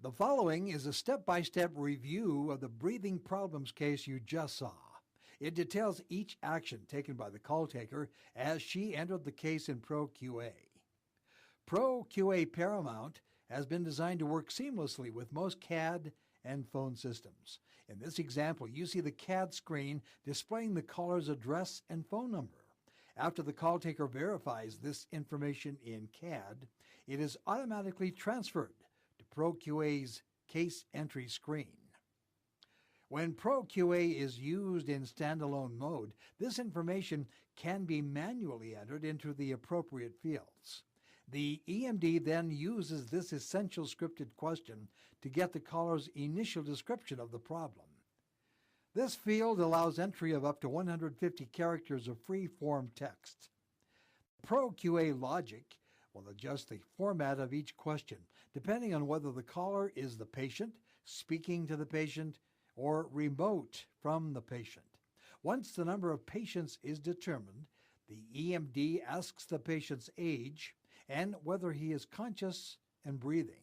The following is a step-by-step review of the breathing problems case you just saw. It details each action taken by the call taker as she entered the case in ProQA. ProQA Paramount has been designed to work seamlessly with most CAD and phone systems. In this example, you see the CAD screen displaying the caller's address and phone number. After the call taker verifies this information in CAD, it is automatically transferred to ProQA's case entry screen. When ProQA is used in standalone mode, this information can be manually entered into the appropriate fields. The EMD then uses this essential scripted question to get the caller's initial description of the problem. This field allows entry of up to 150 characters of free-form text. ProQA logic will adjust the format of each question, depending on whether the caller is the patient, speaking to the patient, or remote from the patient. Once the number of patients is determined, the EMD asks the patient's age and whether he is conscious and breathing.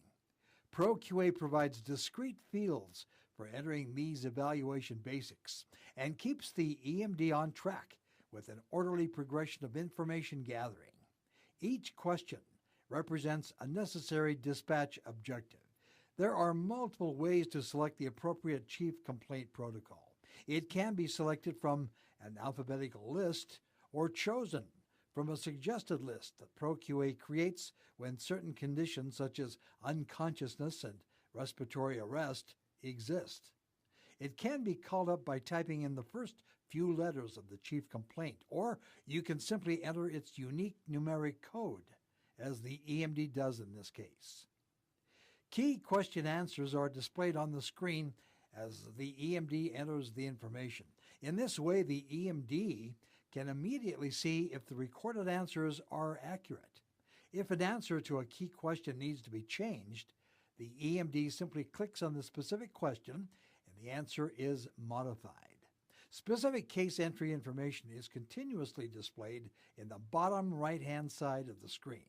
ProQA provides discrete fields for entering these evaluation basics and keeps the EMD on track with an orderly progression of information gathering. Each question represents a necessary dispatch objective. There are multiple ways to select the appropriate chief complaint protocol. It can be selected from an alphabetical list or chosen from a suggested list that ProQA creates when certain conditions such as unconsciousness and respiratory arrest exist. It can be called up by typing in the first few letters of the chief complaint, or you can simply enter its unique numeric code, as the EMD does in this case. Key question answers are displayed on the screen as the EMD enters the information. In this way, the EMD can immediately see if the recorded answers are accurate. If an answer to a key question needs to be changed, the EMD simply clicks on the specific question and the answer is modified. Specific case entry information is continuously displayed in the bottom right-hand side of the screen.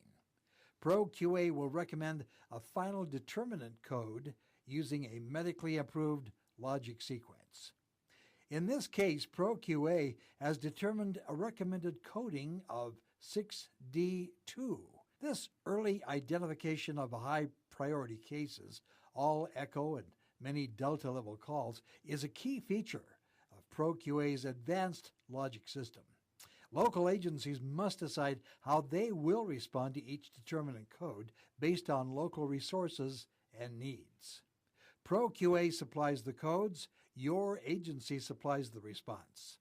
ProQA will recommend a final determinant code using a medically approved logic sequence. In this case, ProQA has determined a recommended coding of 6D2. This early identification of high-priority cases, all echo and many delta-level calls, is a key feature of ProQA's advanced logic system. Local agencies must decide how they will respond to each determinant code based on local resources and needs. ProQA supplies the codes, your agency supplies the response.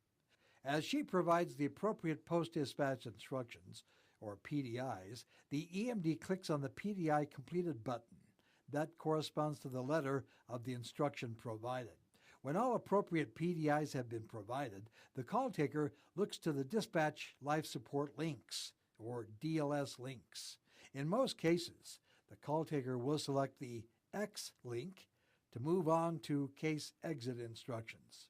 As she provides the appropriate post-dispatch instructions, or PDIs, the EMD clicks on the PDI completed button. That corresponds to the letter of the instruction provided. When all appropriate PDIs have been provided, the call taker looks to the dispatch life support links, or DLS links. In most cases, the call taker will select the X link to move on to case exit instructions.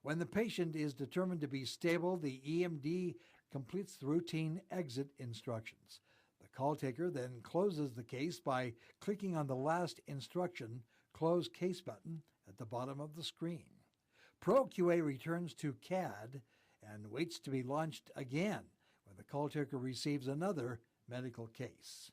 When the patient is determined to be stable, the EMD completes the routine exit instructions. The call taker then closes the case by clicking on the last instruction, Close Case button at the bottom of the screen. ProQA returns to CAD and waits to be launched again when the call taker receives another medical case.